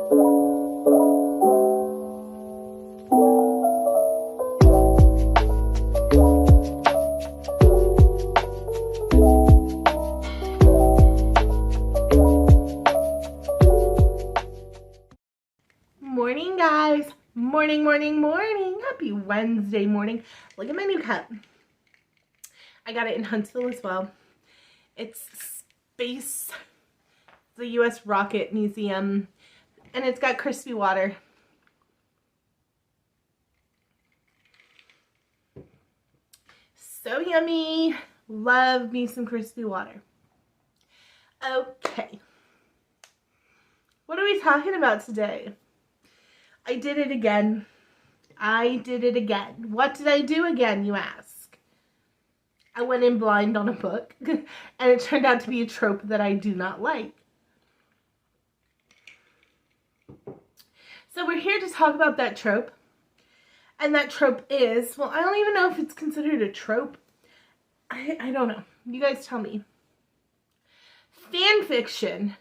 Morning, guys. Morning, morning, morning. Happy Wednesday morning. Look at my new cup. I got it in Huntsville as well. It's Space, the U.S. Rocket Museum, and it's got crispy water. So yummy. Love me some crispy water. Okay. What are we talking about today? I did it again. I did it again. What did I do again, you ask? I went in blind on a book, and it turned out to be a trope that I do not like. So we're here to talk about that trope. And that trope is, well, I don't even know if it's considered a trope. I don't know. You guys tell me. Fan fiction.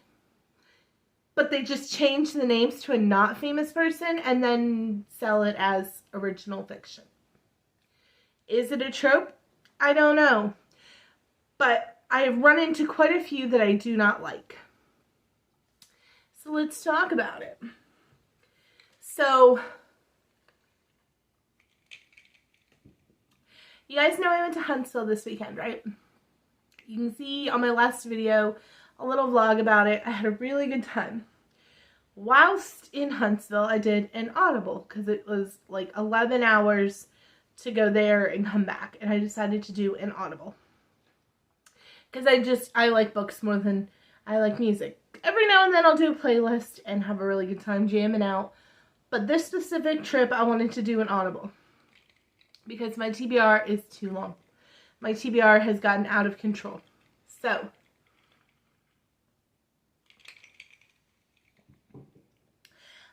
But they just change the names to a not famous person and then sell it as original fiction. Is it a trope? I don't know. But I have run into quite a few that I do not like. So let's talk about it. So, you guys know I went to Huntsville this weekend, right? You can see on my last video a little vlog about it. I had a really good time. Whilst in Huntsville, I did an Audible because it was like 11 hours to go there and come back. And I decided to do an Audible. Because I like books more than I like music. Every now and then I'll do a playlist and have a really good time jamming out. But this specific trip, I wanted to do an Audible. Because my TBR is too long. My TBR has gotten out of control. So,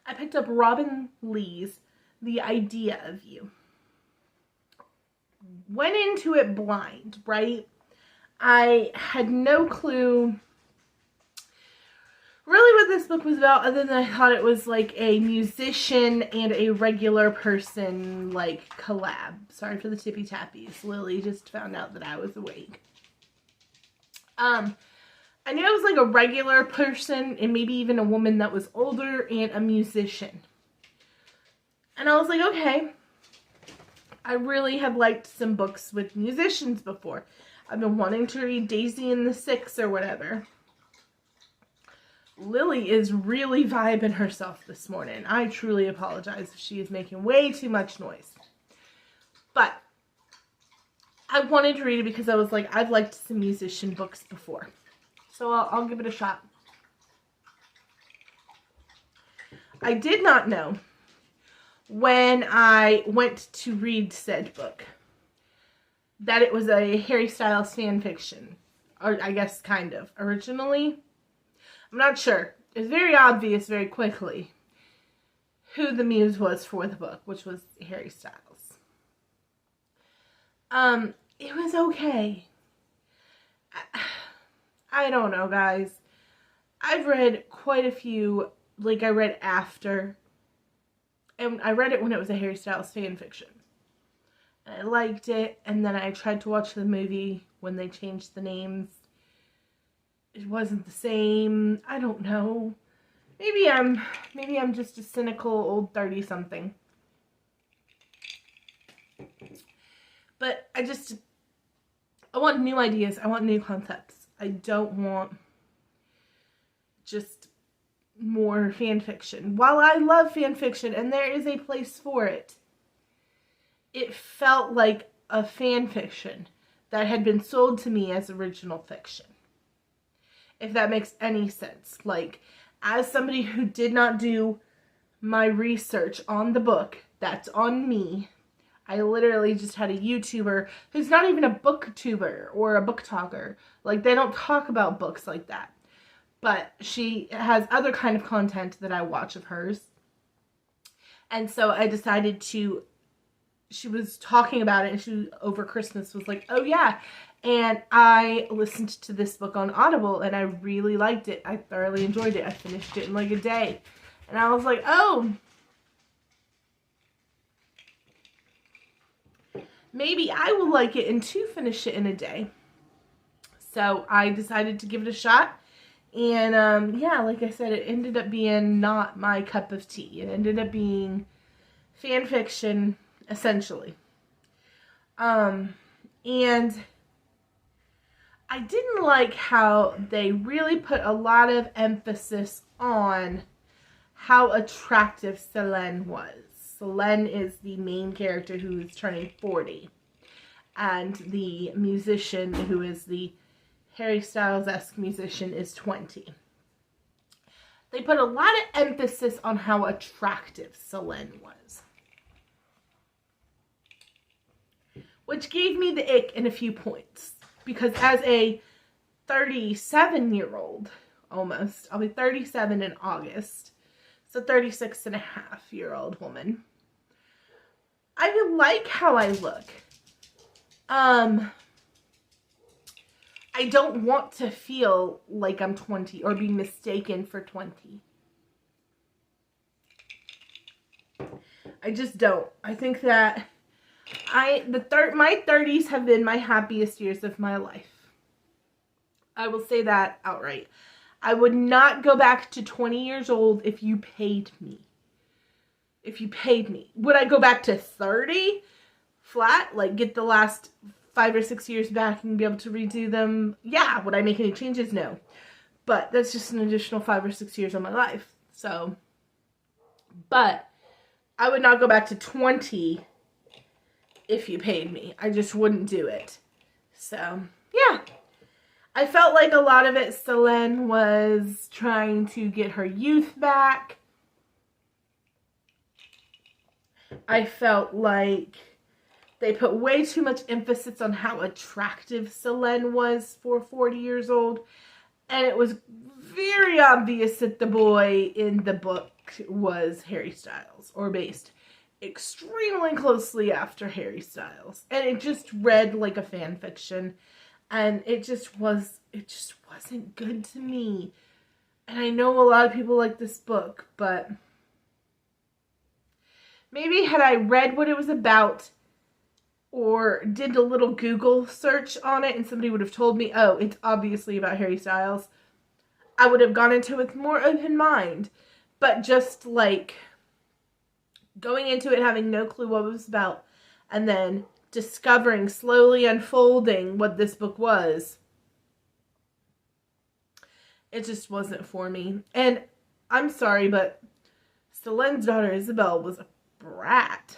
I picked up Robinne Lee's The Idea of You. Went into it blind, right? I had no clue really what this book was about, other than I thought it was like a musician and a regular person like collab. Sorry for the tippy tappies. Lily just found out that I was awake. I knew it was like a regular person and maybe even a woman that was older and a musician. And I was like, okay, I really have liked some books with musicians before. I've been wanting to read Daisy and the Six or whatever. Lily is really vibing herself this morning. I truly apologize if she is making way too much noise. But I wanted to read it because I was like, I've liked some musician books before. So I'll give it a shot. I did not know when I went to read said book that it was a Harry Styles fan fiction. Or I guess kind of. Originally, I'm not sure. It was very obvious very quickly who the muse was for the book, which was Harry Styles. It was okay. I don't know, guys. I've read quite a few, like I read After, and I read it when it was a Harry Styles fan fiction. And I liked it, and then I tried to watch the movie when they changed the names. It wasn't the same. I don't know. Maybe I'm just a cynical old 30-something. But I want new ideas. I want new concepts. I don't want just more fan fiction. While I love fan fiction, and there is a place for it, it felt like a fan fiction that had been sold to me as original fiction. If that makes any sense. Like, as somebody who did not do my research on the book, that's on me. I literally just had a YouTuber who's not even a booktuber or a book talker. Like, they don't talk about books like that. But she has other kind of content that I watch of hers. And so I decided to, she was talking about it, and she, over Christmas, was like, oh yeah. And I listened to this book on Audible, and I really liked it. I thoroughly enjoyed it. I finished it in like a day. And I was like, oh, maybe I will like it and to finish it in a day. So I decided to give it a shot. And yeah, like I said, it ended up being not my cup of tea. It ended up being fan fiction, essentially. And I didn't like how they really put a lot of emphasis on how attractive Selene was. Selene is the main character who is turning 40. And the musician who is the Harry Styles-esque musician is 20. They put a lot of emphasis on how attractive Selene was. Which gave me the ick in a few points. Because as a 37-year-old, almost, I'll be 37 in August, so 36-and-a-half-year-old woman, I like how I look. I don't want to feel like I'm 20 or be mistaken for 20. I just don't. I think that my 30s have been my happiest years of my life. I will say that outright. I would not go back to 20 years old if you paid me. If you paid me. Would I go back to 30 flat? Like get the last 5 or 6 years back and be able to redo them? Yeah. Would I make any changes? No. But that's just an additional 5 or 6 years of my life. So, but I would not go back to 20 if you paid me. I just wouldn't do it. So, yeah. I felt like a lot of it, Selene was trying to get her youth back. I felt like they put way too much emphasis on how attractive Selene was for 40 years old. And it was very obvious that the boy in the book was Harry Styles, or based extremely closely after Harry Styles. And it just read like a fan fiction. And it just wasn't good to me. And I know a lot of people like this book, but maybe had I read what it was about or did a little Google search on it and somebody would have told me, oh, it's obviously about Harry Styles, I would have gone into it with more open mind. But just like going into it having no clue what it was about and then discovering, slowly unfolding what this book was, it just wasn't for me. And I'm sorry, but Selene's daughter Isabel was a brat.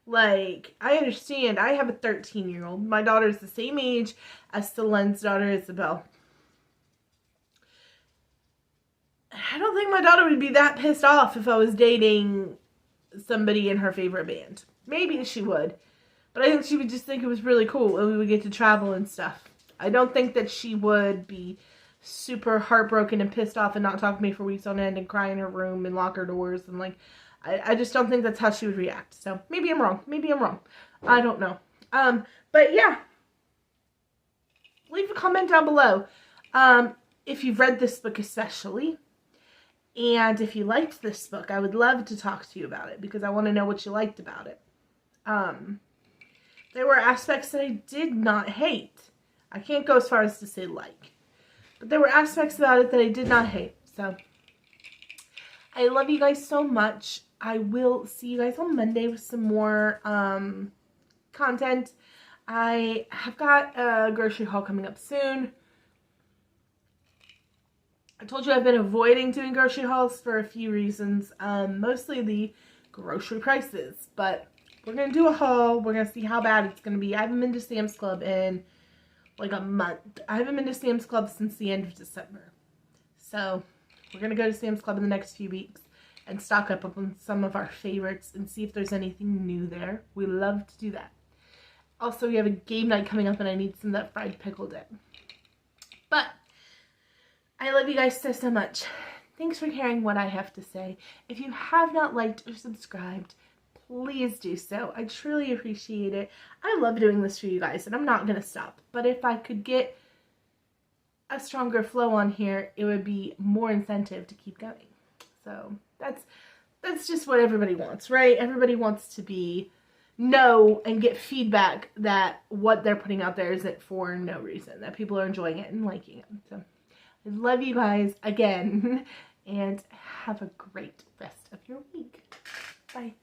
Like, I understand. I have a 13-year-old. My daughter is the same age as Selene's daughter Isabel. I don't think my daughter would be that pissed off if I was dating somebody in her favorite band. Maybe she would. But I think she would just think it was really cool and we would get to travel and stuff. I don't think that she would be super heartbroken and pissed off and not talk to me for weeks on end and cry in her room and lock her doors. And like, I just don't think that's how she would react. So maybe I'm wrong. Maybe I'm wrong. I don't know. But yeah. Leave a comment down below. If you've read this book especially. And if you liked this book, I would love to talk to you about it because I want to know what you liked about it. There were aspects that I did not hate. I can't go as far as to say like. But there were aspects about it that I did not hate. So, I love you guys so much. I will see you guys on Monday with some more content. I have got a grocery haul coming up soon. I told you I've been avoiding doing grocery hauls for a few reasons. Mostly the grocery prices. But we're going to do a haul. We're going to see how bad it's going to be. I haven't been to Sam's Club in like a month. I haven't been to Sam's Club since the end of December. So, we're going to go to Sam's Club in the next few weeks and stock up on some of our favorites and see if there's anything new there. We love to do that. Also, we have a game night coming up and I need some of that fried pickle dip. But I love you guys so much. Thanks for hearing what I have to say. If you have not liked or subscribed, please do so. I truly appreciate it. I love doing this for you guys, and I'm not going to stop. But if I could get a stronger flow on here, it would be more incentive to keep going. So that's just what everybody wants, right? Everybody wants to know and get feedback that what they're putting out there isn't for no reason, that people are enjoying it and liking it. So I love you guys again, and have a great rest of your week. Bye.